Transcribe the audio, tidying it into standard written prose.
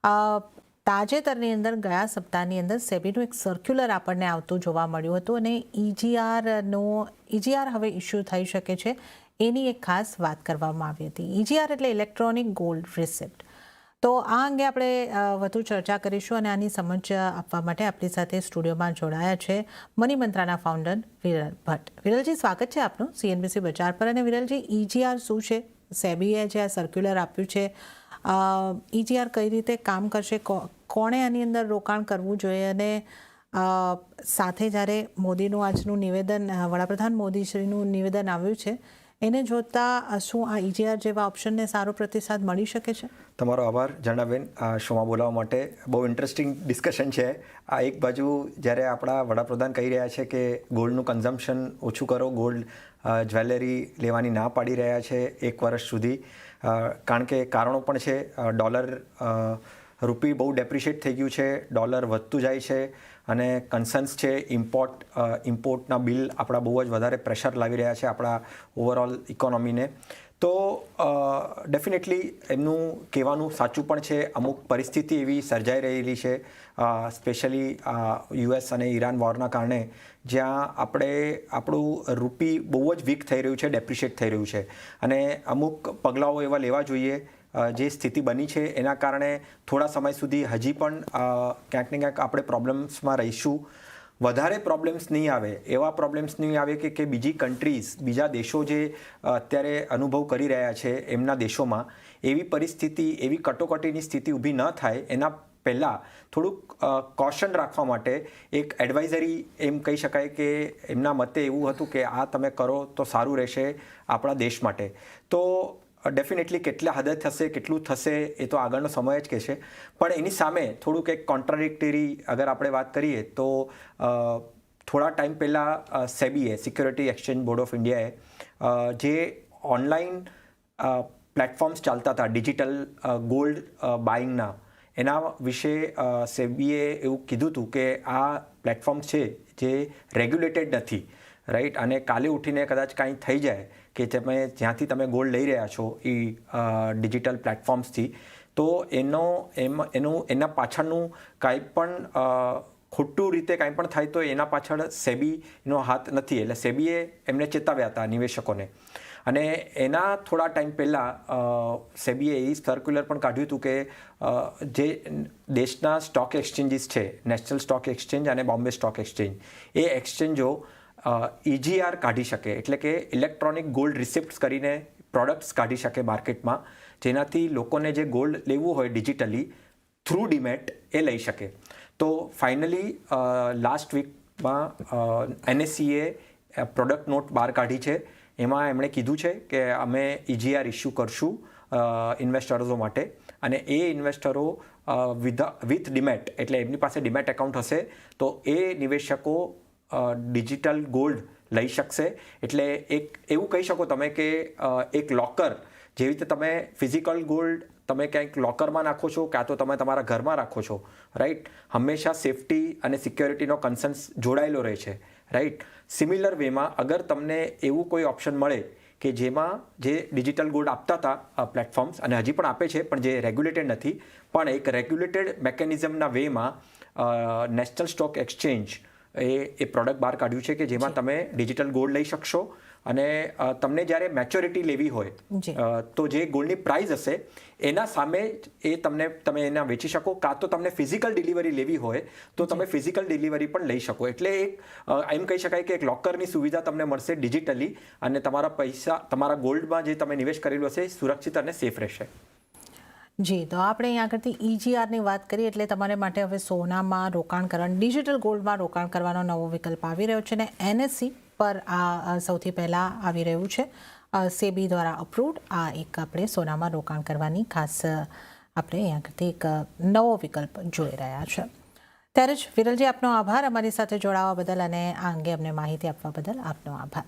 તાજેતરની અંદર ગયા સપ્તાહની અંદર સેબીનું એક સર્ક્યુલર આપણને આવતું જોવા મળ્યું હતું અને ઈજીઆર હવે ઇસ્યુ થઈ શકે છે એની એક ખાસ વાત કરવામાં આવી હતી. ઈજીઆર એટલે ઇલેક્ટ્રોનિક ગોલ્ડ રિસિપ્ટ. તો આ અંગે આપણે વધુ ચર્ચા કરીશું અને આની સમજ આપવા માટે આપણી સાથે સ્ટુડિયોમાં જોડાયા છે મની મંત્રાના ફાઉન્ડર વિરલ ભટ્ટ. વિરલજી, સ્વાગત છે આપનું CNBC બજાર પર. અને વિરલજી, ઈજીઆર શું છે? સેબીએ જે આ સર્ક્યુલર આપ્યું છે, ઈજીઆર કઈ રીતે કામ કરશે, કોણે આની અંદર રોકાણ કરવું જોઈએ, અને સાથે જ્યારે મોદીનું આજનું નિવેદન, વડાપ્રધાન મોદીશ્રીનું નિવેદન આવ્યું છે, એને જોતા શું આ ઈજીઆર જેવા ઓપ્શનને સારો પ્રતિસાદ મળી શકે છે? તમારો આભાર જણાબેન, આ શોમાં બોલાવવા માટે. બહુ ઇન્ટરેસ્ટિંગ ડિસ્કશન છે આ. એક બાજુ જ્યારે આપણા વડાપ્રધાન કહી રહ્યા છે કે ગોલ્ડનું કન્ઝમ્પશન ઓછું કરો, ગોલ્ડ જ્વેલરી લેવાની ના પાડી રહ્યા છે 1 વર્ષ સુધી, કારણ કે કારણો પણ છે. રૂપી બહુ ડેપ્રિશિએટ થઈ ગયું છે, ડોલર વધતું જાય છે અને કન્સર્ન્સ છે ઇમ્પોર્ટના બિલ આપણા બહુ જ વધારે પ્રેશર લાવી રહ્યા છે આપણા ઓવરઓલ ઇકોનોમીને. તો ડેફિનેટલી એમનું કહેવાનું સાચું પણ છે. અમુક પરિસ્થિતિ એવી સર્જાઈ રહેલી છે, સ્પેશિયલી US અને ઈરાન વોરના કારણે, જ્યાં આપણું રૂપી બહુ જ વીક થઈ રહ્યું છે, ડેપ્રિશિએટ થઈ રહ્યું છે. અને અમુક પગલાઓ એવા લેવા જોઈએ. જે સ્થિતિ બની છે એના કારણે થોડા સમય સુધી હજી પણ ક્યાંક ને ક્યાંક આપણે પ્રોબ્લેમ્સમાં રહીશું. વધારે પ્રોબ્લેમ્સ નહીં આવે, એવા પ્રોબ્લેમ્સ નહીં આવે કે બીજી કન્ટ્રીઝ, બીજા દેશો જે અત્યારે અનુભવ કરી રહ્યા છે એમના દેશોમાં એવી પરિસ્થિતિ, એવી કટોકટીની સ્થિતિ ઊભી ન થાય એના પહેલાં થોડુંક કોશન રાખવા માટે એક એડવાઇઝરી એમ કહી શકાય કે એમના મતે એવું હતું કે આ તમે કરો તો સારું રહેશે આપણા દેશ માટે. તો ડેફિનેટલી કેટલા હદે થશે, કેટલું થશે એ તો આગળનો સમય જ કહેશે. પણ એની સામે થોડુંક એક કોન્ટ્રાડિક્ટરી અગર આપણે વાત કરીએ તો થોડા ટાઈમ પહેલાં સેબીએ, સિક્યોરિટી એક્સચેન્જ બોર્ડ ઓફ ઇન્ડિયાએ, જે ઓનલાઈન પ્લેટફોર્મ્સ ચાલતા હતા ડિજિટલ ગોલ્ડ બાઇંગના, એના વિશે સેબીએ એવું કીધું હતું કે આ પ્લેટફોર્મ્સ છે જે રેગ્યુલેટેડ નથી, રાઈટ. અને કાલે ઉઠીને કદાચ કાંઈ થઈ જાય કે જ્યાંથી તમે ગોલ્ડ લઈ રહ્યા છો એ ડિજિટલ પ્લેટફોર્મ્સથી, તો એના પાછળનું કાંઈ પણ ખોટું રીતે કાંઈ પણ થાય તો એના પાછળ સેબીનો હાથ નથી. એટલે સેબીએ એમને ચેતવ્યા હતા નિવેશકોને. અને એના થોડા ટાઈમ પહેલાં સેબીએ એ સર્ક્યુલર પણ કાઢ્યું હતું કે જે દેશના સ્ટોક એક્સચેન્જીસ છે, નેશનલ સ્ટોક એક્સચેન્જ અને બોમ્બે સ્ટોક એક્સચેન્જ, એ એક્સચેન્જો ઈજીઆર કાઢી શકે, એટલે કે ઇલેક્ટ્રોનિક ગોલ્ડ રિસિપ્ટ્સ કરીને પ્રોડક્ટ્સ કાઢી શકે માર્કેટમાં, જેનાથી લોકોને જે ગોલ્ડ લેવું હોય ડિજિટલી થ્રુ ડીમેટ એ લઈ શકે. તો ફાઇનલી લાસ્ટ વીકમાં NSEએ પ્રોડક્ટ નોટ બહાર કાઢી છે. એમાં એમણે કીધું છે કે અમે ઈજીઆર ઇસ્યુ કરશું ઇન્વેસ્ટરો માટે, અને એ ઇન્વેસ્ટરો વિથ ડીમેટ, એટલે એમની પાસે ડીમેટ એકાઉન્ટ હશે તો એ નિવેશકો ડિજિટલ ગોલ્ડ લઈ શકશે. એટલે એક એવું કહી શકો તમે કે એક લોકર, જેવી રીતે તમે ફિઝિકલ ગોલ્ડ તમે ક્યાંક લોકરમાં નાખો છો, કાં તો તમે તમારા ઘરમાં રાખો છો, રાઈટ, હંમેશા સેફટી અને સિક્યોરિટીનો કન્સર્ન્સ જોડાયેલો રહે છે, રાઈટ. સિમિલર વેમાં અગર તમને એવું કોઈ ઓપ્શન મળે કે જેમાં જે ડિજિટલ ગોલ્ડ આપતા હતા પ્લેટફોર્મ્સ, અને હજી પણ આપે છે પણ જે રેગ્યુલેટેડ નથી, પણ એક રેગ્યુલેટેડ મેકેનિઝમના વેમાં નેશનલ સ્ટોક એક્સચેન્જ એ પ્રોડક્ટ બહાર કાઢ્યું છે કે જેમાં તમે ડિજિટલ ગોલ્ડ લઈ શકશો. અને તમને જ્યારે મેચ્યોરિટી લેવી હોય તો જે ગોલ્ડની પ્રાઇસ હશે એના સામે એ તમે એના વેચી શકો, કાં તો તમને ફિઝિકલ ડિલિવરી લેવી હોય તો તમે ફિઝિકલ ડિલિવરી પણ લઈ શકો. એટલે એક એમ કહી શકાય કે એક લોકરની સુવિધા તમને મળશે ડિજિટલી, અને તમારા પૈસા, તમારા ગોલ્ડમાં જે તમે નિવેશ કરેલું હશે સુરક્ષિત અને સેફ રહેશે. જી, તો આપણે અહીં આગળથી ઈજીઆરની વાત કરીએ એટલે તમારે માટે હવે સોનામાં રોકાણ કરવાનું, ડિજિટલ ગોલ્ડમાં રોકાણ કરવાનો નવો વિકલ્પ આવી રહ્યો છે. અને NSE પર આ સૌથી પહેલાં આવી રહ્યું છે, સેબી દ્વારા અપ્રૂવડ. આ એક આપણે સોનામાં રોકાણ કરવાની ખાસ આપણે અહીં આગળથી એક નવો વિકલ્પ જોઈ રહ્યા છે. ત્યારે જ વિરલજી, આપનો આભાર અમારી સાથે જોડાવા બદલ અને આ અંગે અમને માહિતી આપવા બદલ આપનો આભાર.